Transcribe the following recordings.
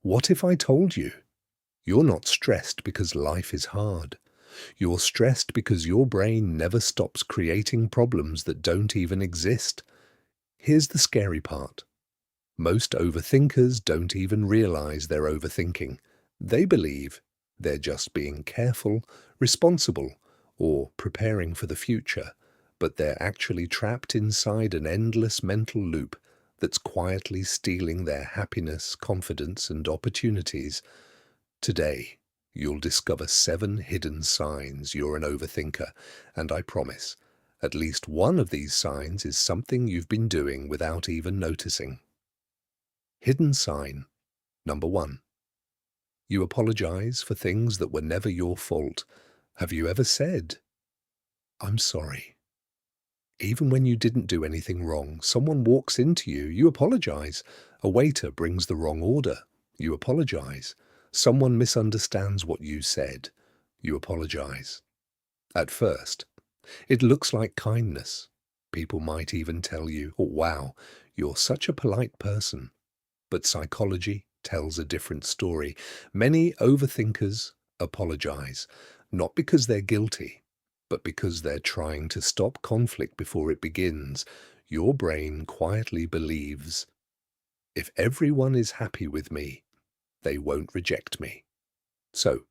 What if I told you you're not stressed because life is hard? You're stressed because your brain never stops creating problems that don't even exist. Here's the scary part. Most overthinkers don't even realize they're overthinking. They believe they're just being careful, responsible, or preparing for the future, but they're actually trapped inside an endless mental loop that's quietly stealing their happiness, confidence, and opportunities. Today, you'll discover 7 hidden signs you're an overthinker, and I promise, at least one of these signs is something you've been doing without even noticing. Hidden sign number 1. You apologize for things that were never your fault. Have you ever said, "I'm sorry"? Even when you didn't do anything wrong, someone walks into you, you apologize. A waiter brings the wrong order, you apologize. Someone misunderstands what you said, you apologize. At first, it looks like kindness. People might even tell you, "Oh, wow, you're such a polite person." But psychology tells a different story. Many overthinkers apologize, not because they're guilty, but because they're trying to stop conflict before it begins. Your brain quietly believes, if everyone is happy with me, they won't reject me. So,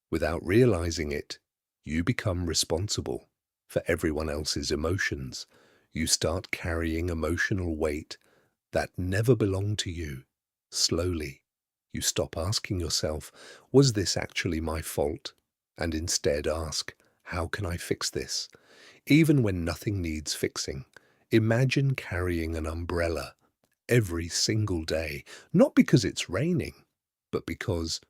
without realizing it, you become responsible for everyone else's emotions. You start carrying emotional weight that never belonged to you. Slowly, you stop asking yourself, was this actually my fault? And instead ask, how can I fix this? Even when nothing needs fixing, imagine carrying an umbrella every single day, not because it's raining, but because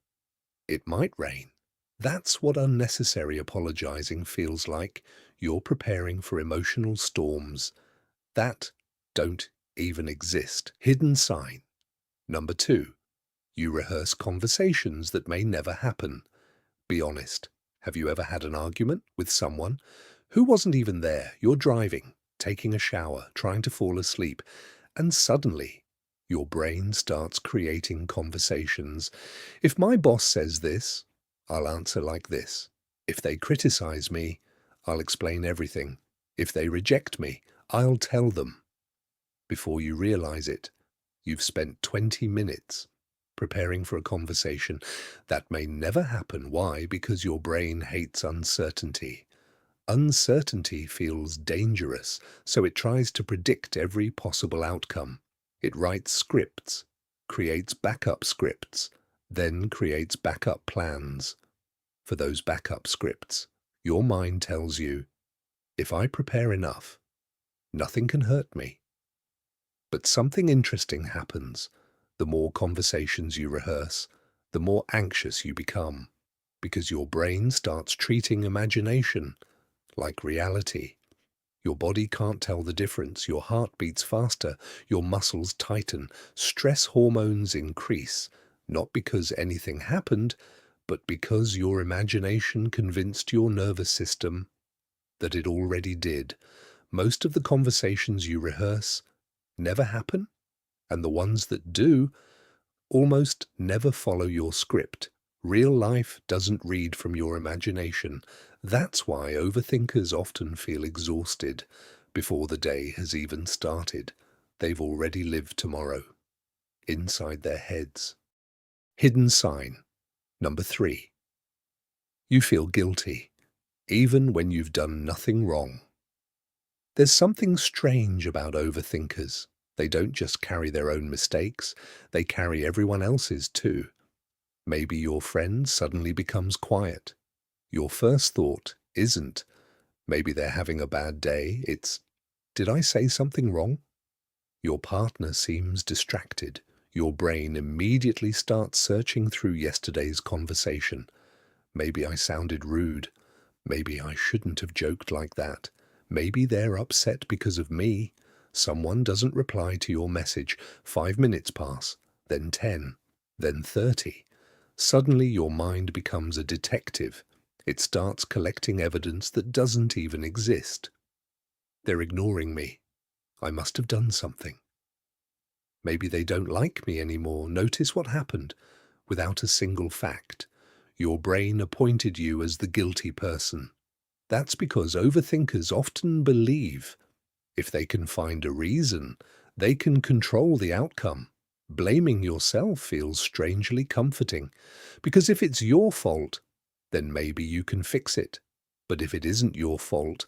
it might rain. That's what unnecessary apologizing feels like. You're preparing for emotional storms that don't even exist. Hidden sign number 2. You rehearse conversations that may never happen. Be honest. Have you ever had an argument with someone who wasn't even there? You're driving, taking a shower, trying to fall asleep, and suddenly your brain starts creating conversations. If my boss says this, I'll answer like this. If they criticize me, I'll explain everything. If they reject me, I'll tell them. Before you realize it, you've spent 20 minutes preparing for a conversation that may never happen. Why? Because your brain hates uncertainty. Uncertainty feels dangerous, so it tries to predict every possible outcome. It writes scripts, creates backup scripts, then creates backup plans. For those backup scripts, your mind tells you, if I prepare enough, nothing can hurt me. But something interesting happens. The more conversations you rehearse, the more anxious you become, because your brain starts treating imagination like reality. Your body can't tell the difference. Your heart beats faster. Your muscles tighten. Stress hormones increase, not because anything happened, but because your imagination convinced your nervous system that it already did. Most of the conversations you rehearse never happen, and the ones that do almost never follow your script. Real life doesn't read from your imagination. That's why overthinkers often feel exhausted before the day has even started. They've already lived tomorrow inside their heads. Hidden sign number 3. You feel guilty, even when you've done nothing wrong. There's something strange about overthinkers. They don't just carry their own mistakes, they carry everyone else's too. Maybe your friend suddenly becomes quiet. Your first thought isn't, maybe they're having a bad day, it's, did I say something wrong? Your partner seems distracted. Your brain immediately starts searching through yesterday's conversation. Maybe I sounded rude. Maybe I shouldn't have joked like that. Maybe they're upset because of me. Someone doesn't reply to your message. 5 minutes pass, then 10, then 30. Suddenly your mind becomes a detective. It starts collecting evidence that doesn't even exist. They're ignoring me. I must have done something. Maybe they don't like me anymore. Notice what happened. without a single fact. Your brain appointed you as the guilty person. That's because overthinkers often believe if they can find a reason, they can control the outcome. Blaming yourself feels strangely comforting, because if it's your fault, then maybe you can fix it. But if it isn't your fault,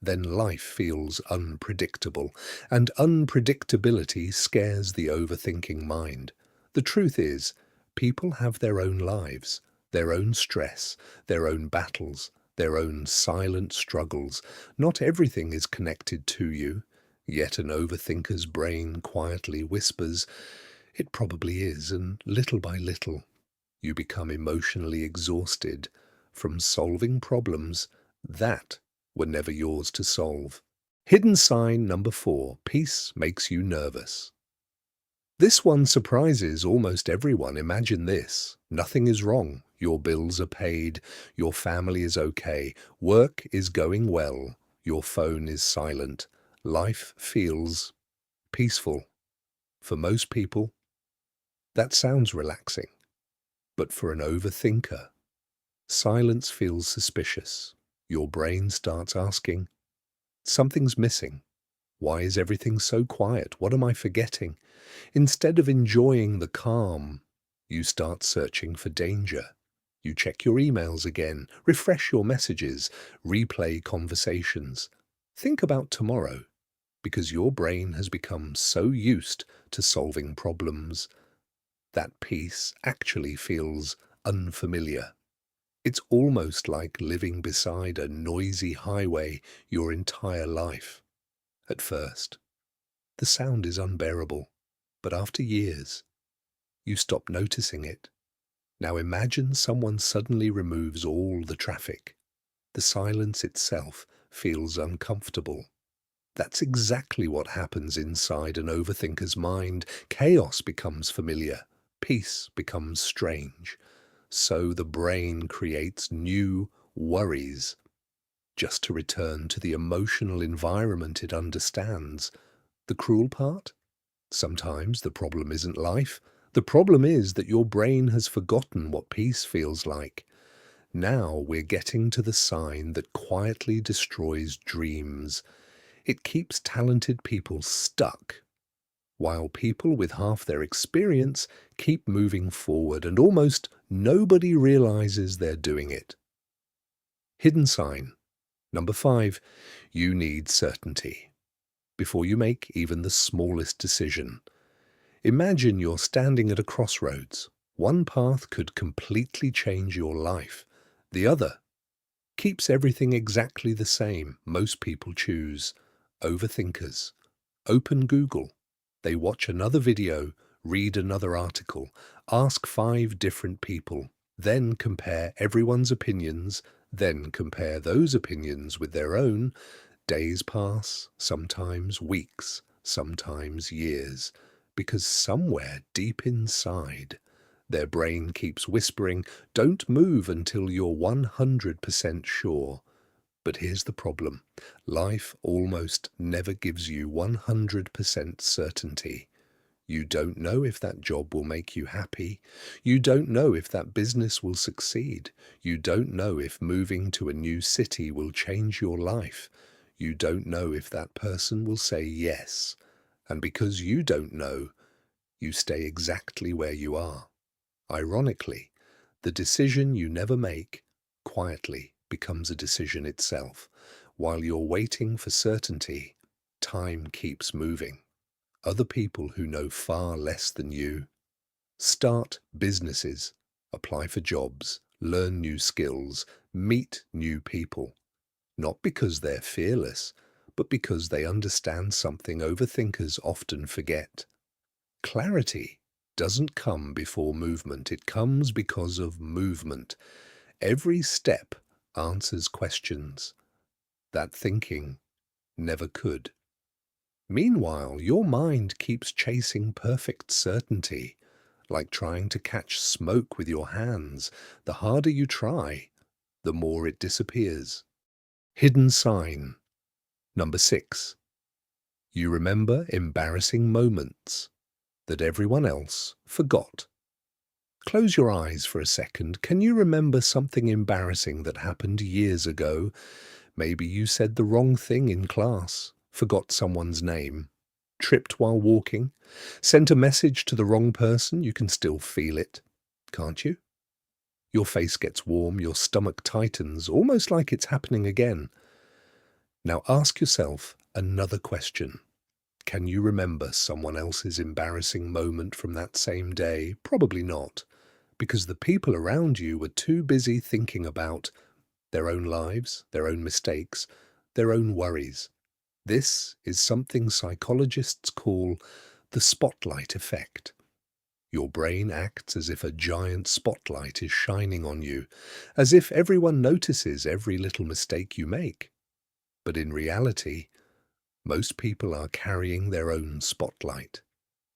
then life feels unpredictable, and unpredictability scares the overthinking mind. The truth is, people have their own lives, their own stress, their own battles, their own silent struggles. Not everything is connected to you, yet an overthinker's brain quietly whispers, "It probably is," and little by little, you become emotionally exhausted from solving problems that were never yours to solve. Hidden sign number 4, peace makes you nervous. This one surprises almost everyone. Imagine this. Nothing is wrong. Your bills are paid. Your family is okay. Work is going well. Your phone is silent. Life feels peaceful. For most people, that sounds relaxing. But for an overthinker, silence feels suspicious. Your brain starts asking, something's missing. Why is everything so quiet? What am I forgetting? Instead of enjoying the calm, you start searching for danger. You check your emails again, refresh your messages, replay conversations. Think about tomorrow, because your brain has become so used to solving problems that peace actually feels unfamiliar. It's almost like living beside a noisy highway your entire life. At first, the sound is unbearable, but after years, you stop noticing it. Now imagine someone suddenly removes all the traffic. The silence itself feels uncomfortable. That's exactly what happens inside an overthinker's mind. Chaos becomes familiar. Peace becomes strange. So the brain creates new worries just to return to the emotional environment it understands. The cruel part? Sometimes the problem isn't life. The problem is that your brain has forgotten what peace feels like. Now we're getting to the sign that quietly destroys dreams. It keeps talented people stuck, while people with half their experience keep moving forward, and almost nobody realizes they're doing it. Hidden sign. Number 5, you need certainty. Before you make even the smallest decision, imagine you're standing at a crossroads. One path could completely change your life. The other keeps everything exactly the same. Most people choose overthinkers. Open Google. They watch another video, read another article, ask 5 different people, then compare everyone's opinions, then compare those opinions with their own. Days pass, sometimes weeks, sometimes years, because somewhere deep inside, their brain keeps whispering, don't move until you're 100% sure. But here's the problem. Life almost never gives you 100% certainty. You don't know if that job will make you happy. You don't know if that business will succeed. You don't know if moving to a new city will change your life. You don't know if that person will say yes. And because you don't know, you stay exactly where you are. Ironically, the decision you never make quietly becomes a decision itself. While you're waiting for certainty, time keeps moving. Other people who know far less than you start businesses, apply for jobs, learn new skills, meet new people, not because they're fearless, but because they understand something overthinkers often forget. Clarity doesn't come before movement, it comes because of movement. Every step answers questions that thinking never could. Meanwhile, your mind keeps chasing perfect certainty, like trying to catch smoke with your hands. The harder you try, the more it disappears. Hidden sign. Number 6. You remember embarrassing moments that everyone else forgot. Close your eyes for a second. Can you remember something embarrassing that happened years ago? Maybe you said the wrong thing in class, forgot someone's name, tripped while walking, sent a message to the wrong person. You can still feel it, can't you? Your face gets warm, your stomach tightens, almost like it's happening again. Now ask yourself another question. Can you remember someone else's embarrassing moment from that same day? Probably not, because the people around you were too busy thinking about their own lives, their own mistakes, their own worries. This is something psychologists call the spotlight effect. Your brain acts as if a giant spotlight is shining on you, as if everyone notices every little mistake you make. But in reality, most people are carrying their own spotlight.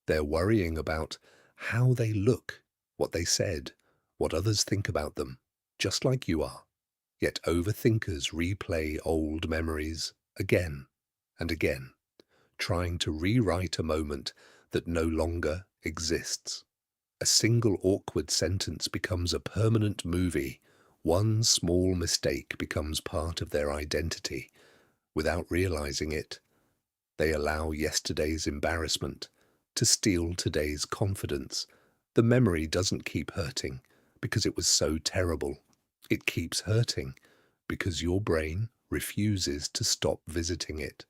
They're worrying about how they look, what they said, what others think about them, just like you are. Yet overthinkers replay old memories again and again, trying to rewrite a moment that no longer exists. A single awkward sentence becomes a permanent movie. One small mistake becomes part of their identity. Without realizing it, they allow yesterday's embarrassment to steal today's confidence. The memory doesn't keep hurting because it was so terrible. It keeps hurting because your brain refuses to stop visiting it.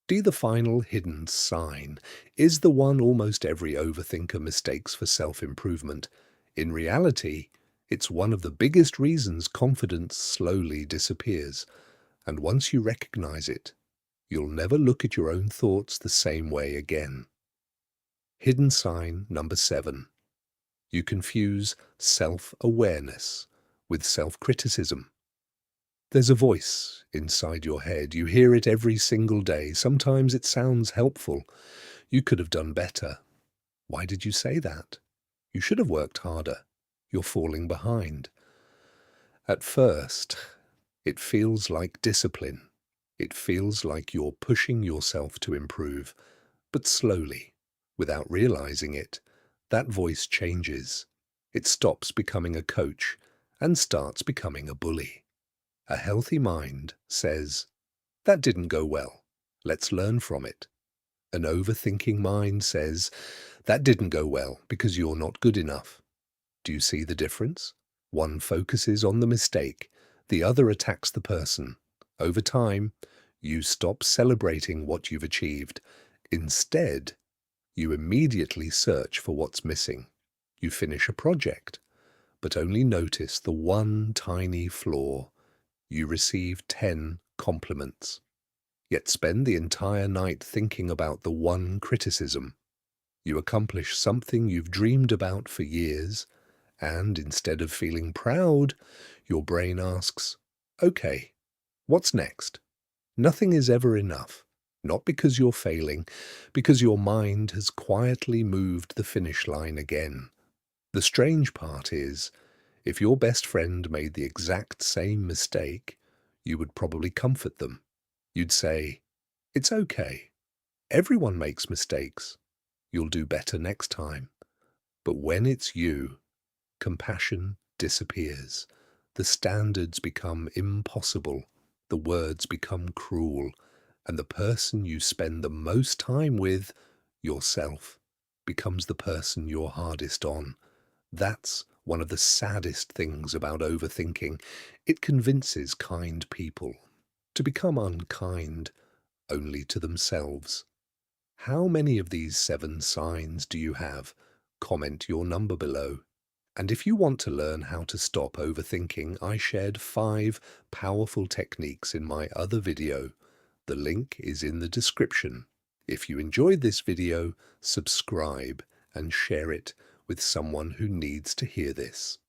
The final hidden sign is the one almost every overthinker mistakes for self-improvement. In reality, it's one of the biggest reasons confidence slowly disappears. And once you recognize it, you'll never look at your own thoughts the same way again. Hidden sign number 7. You confuse self-awareness with self-criticism. There's a voice inside your head. You hear it every single day. Sometimes it sounds helpful. You could have done better. Why did you say that? You should have worked harder. You're falling behind. At first, it feels like discipline. It feels like you're pushing yourself to improve. But slowly, without realizing it, that voice changes. It stops becoming a coach and starts becoming a bully. A healthy mind says, "That didn't go well. Let's learn from it." An overthinking mind says, "That didn't go well because you're not good enough." Do you see the difference? One focuses on the mistake, the other attacks the person. Over time, you stop celebrating what you've achieved. Instead, you immediately search for what's missing. You finish a project, but only notice the one tiny flaw. You receive 10 compliments, yet spend the entire night thinking about the one criticism. You accomplish something you've dreamed about for years, and instead of feeling proud, your brain asks, "Okay, what's next?" Nothing is ever enough, not because you're failing, because your mind has quietly moved the finish line again. The strange part is, if your best friend made the exact same mistake, you would probably comfort them. You'd say, "It's okay. Everyone makes mistakes. You'll do better next time." But when it's you, compassion disappears. The standards become impossible. The words become cruel. And the person you spend the most time with, yourself, becomes the person you're hardest on. That's one of the saddest things about overthinking. It convinces kind people to become unkind only to themselves. How many of these 7 signs do you have? Comment your number below. And if you want to learn how to stop overthinking, I shared 5 powerful techniques in my other video. The link is in the description. If you enjoyed this video, subscribe and share it with someone who needs to hear this.